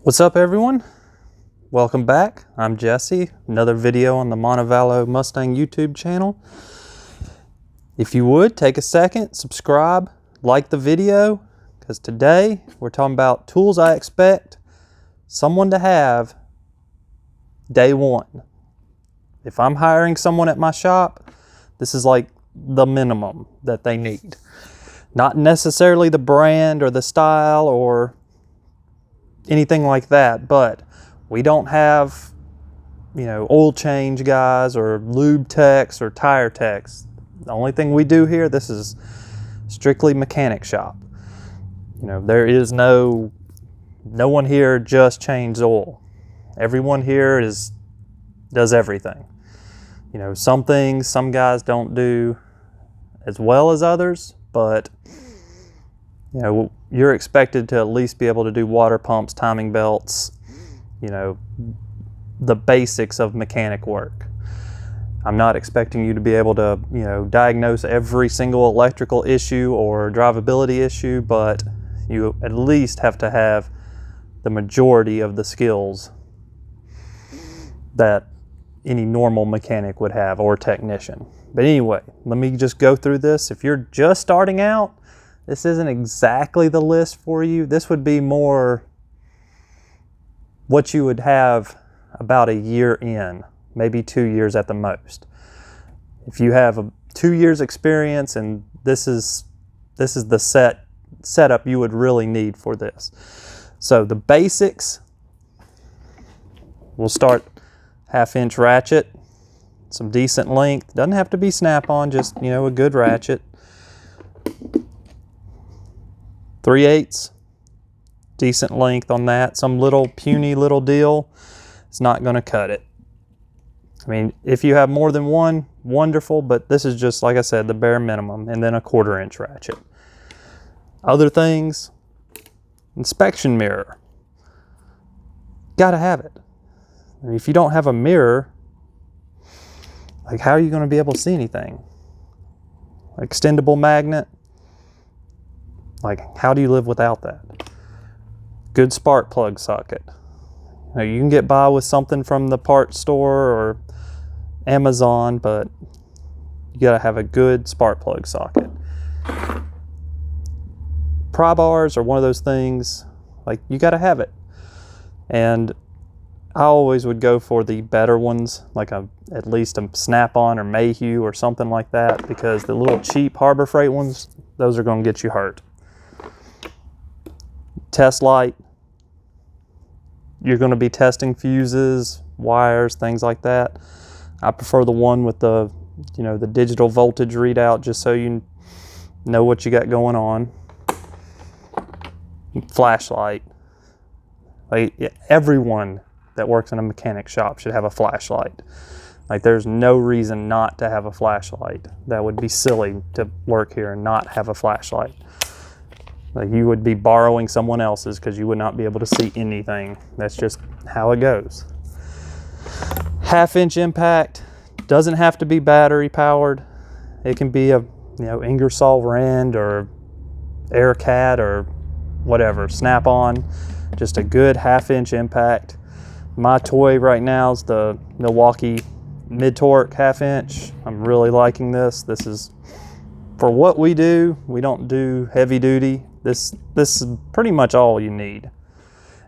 What's up, everyone? Welcome back. I'm Jesse. Another video on the Montevallo Mustang YouTube channel. If you would, take a second, subscribe, like the video, because today we're talking about tools I expect someone to have day one. If I'm hiring someone at my shop, this is like the minimum that they need. Not necessarily the brand or the style or anything like that, but we don't have, oil change guys or lube techs or tire techs. The only thing we do here, this is strictly mechanic shop. There is no one here just changes oil. Everyone here does everything. Some things some guys don't do as well as others, but you're expected to at least be able to do water pumps, timing belts, the basics of mechanic work. I'm not expecting you to be able to, diagnose every single electrical issue or drivability issue, but you at least have to have the majority of the skills that any normal mechanic would have or technician. But anyway, let me just go through this. If you're just starting out, this isn't exactly the list for you. This would be more what you would have about a year in, maybe 2 years at the most. If you have a 2 years experience, and this is the setup you would really need for this. So the basics, we'll start 1/2-inch ratchet, some decent length. Doesn't have to be snap-on, just a good ratchet. 3/8, decent length on that. Some little puny little deal, it's not going to cut it. I mean, if you have more than one, wonderful, but this is just, like I said, the bare minimum. And then a 1/4-inch ratchet. Other things, inspection mirror. Gotta have it. I mean, if you don't have a mirror, like, how are you going to be able to see anything? Extendable magnet. Like, how do you live without that? Good spark plug socket. You can get by with something from the parts store or Amazon, but you gotta have a good spark plug socket. Pry bars are one of those things, like, you gotta have it. And I always would go for the better ones, like at least a Snap-on or Mayhew or something like that, because the little cheap Harbor Freight ones, those are gonna get you hurt. Test light. You're going to be testing fuses, wires, things like that. I prefer the one with the, the digital voltage readout, just so you know what you got going on. Flashlight. Like, everyone that works in a mechanic shop should have a flashlight. Like, there's no reason not to have a flashlight. That would be silly to work here and not have a flashlight. Like, you would be borrowing someone else's because you would not be able to see anything. That's just how it goes. 1/2-inch impact. Doesn't have to be battery powered. It can be a Ingersoll Rand or Aircat or whatever, Snap-on. Just a good 1/2-inch impact. My toy right now is the Milwaukee mid-torque 1/2-inch. I'm really liking this. This is for what we do. We don't do heavy duty. This is pretty much all you need.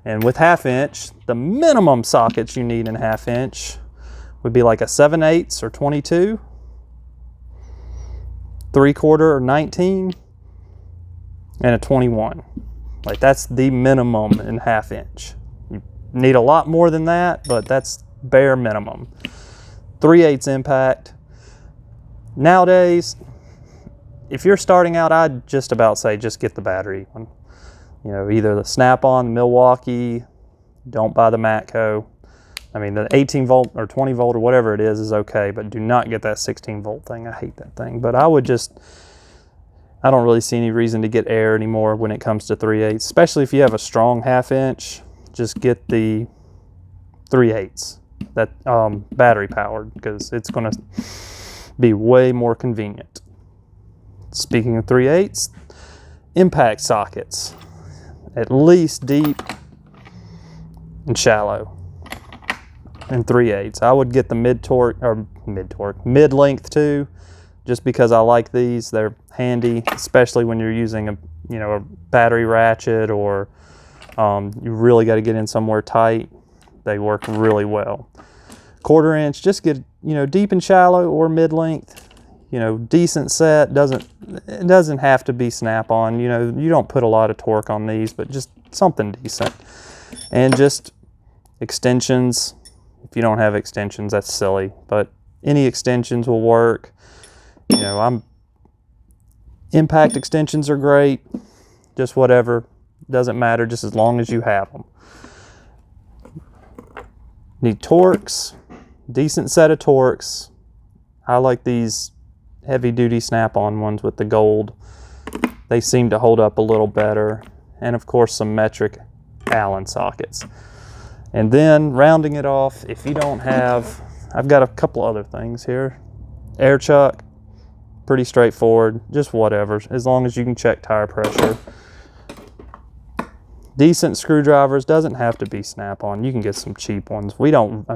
And with 1/2-inch, the minimum sockets you need in 1/2-inch would be like a 7/8 or 22, 3/4 or 19, and a 21. Like, that's the minimum in 1/2-inch. You need a lot more than that, but that's bare minimum. 3/8 impact. Nowadays, if you're starting out, I'd just about say just get the battery one. Either the Snap-on, the Milwaukee. Don't buy the Matco. I mean, the 18 volt or 20 volt or whatever it is okay, but do not get that 16 volt thing. I hate that thing. But I don't really see any reason to get air anymore when it comes to 3/8, especially if you have a strong 1/2-inch. Just get the 3/8 that battery powered, because it's going to be way more convenient. Speaking of 3/8, impact sockets. At least deep, and shallow and 3/8. I would get the mid-length too, just because I like these. They're handy, especially when you're using a battery ratchet, or you really got to get in somewhere tight. They work really well. 1/4 inch, just get deep and shallow or mid-length. Decent set. It doesn't have to be snap-on. You don't put a lot of torque on these, but just something decent. And just extensions. If you don't have extensions, that's silly, but any extensions will work. Impact extensions are great. Just whatever, doesn't matter, just as long as you have them. Need Torx, decent set of Torx. I like these heavy duty snap-on ones with the gold. They seem to hold up a little better. And of course some metric Allen sockets. And then rounding it off, if you don't have, I've got a couple other things here. Air chuck, pretty straightforward, just whatever, as long as you can check tire pressure. Decent screwdrivers, doesn't have to be snap-on. You can get some cheap ones. We don't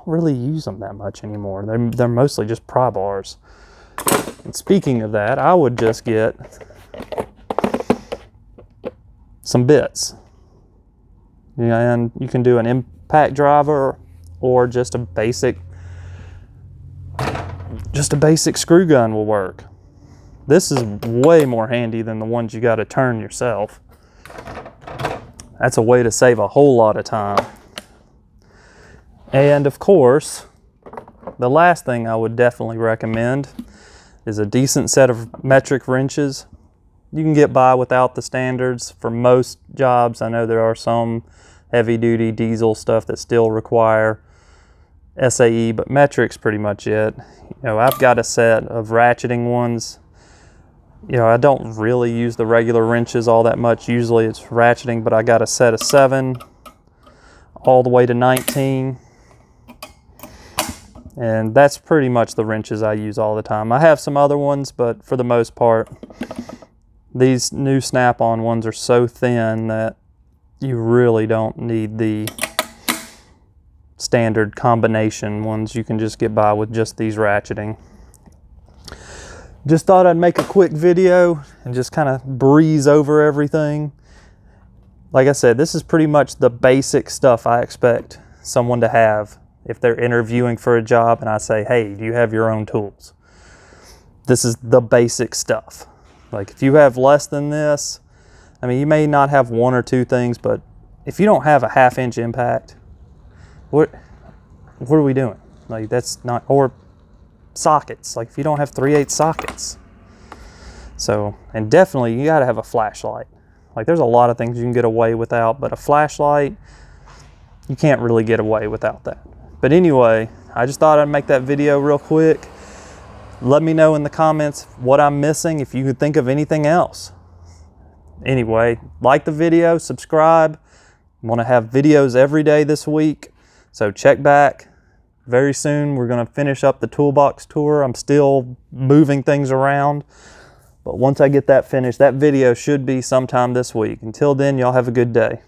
really use them that much anymore. They're mostly just pry bars. And speaking of that, I would just get some bits. And you can do an impact driver or just a basic screw gun will work. This is way more handy than the ones you got to turn yourself. That's a way to save a whole lot of time. And of course, the last thing I would definitely recommend is a decent set of metric wrenches. You can get by without the standards for most jobs. I know there are some heavy duty diesel stuff that still require SAE, but metric's pretty much it. I've got a set of ratcheting ones. I don't really use the regular wrenches all that much. Usually it's ratcheting, but I got a set of 7 all the way to 19. And that's pretty much the wrenches I use all the time. I have some other ones, but for the most part, these new snap-on ones are so thin that you really don't need the standard combination ones. You can just get by with just these ratcheting. Just thought I'd make a quick video and just kind of breeze over everything. Like I said, this is pretty much the basic stuff I expect someone to have if they're interviewing for a job and I say, hey, do you have your own tools? This is the basic stuff. Like if you have less than this, you may not have 1 or 2 things, but if you don't have a 1/2 inch impact, what are we doing? Like that's not, or sockets, like if you don't have 3/8 sockets. So, and definitely you got to have a flashlight. Like there's a lot of things you can get away without, but a flashlight, you can't really get away without that. But anyway, I just thought I'd make that video real quick. Let me know in the comments what I'm missing, if you could think of anything else. Anyway, like the video, subscribe. I'm going to have videos every day this week, so check back. Very soon we're going to finish up the toolbox tour. I'm still moving things around, but once I get that finished, that video should be sometime this week. Until then, y'all have a good day.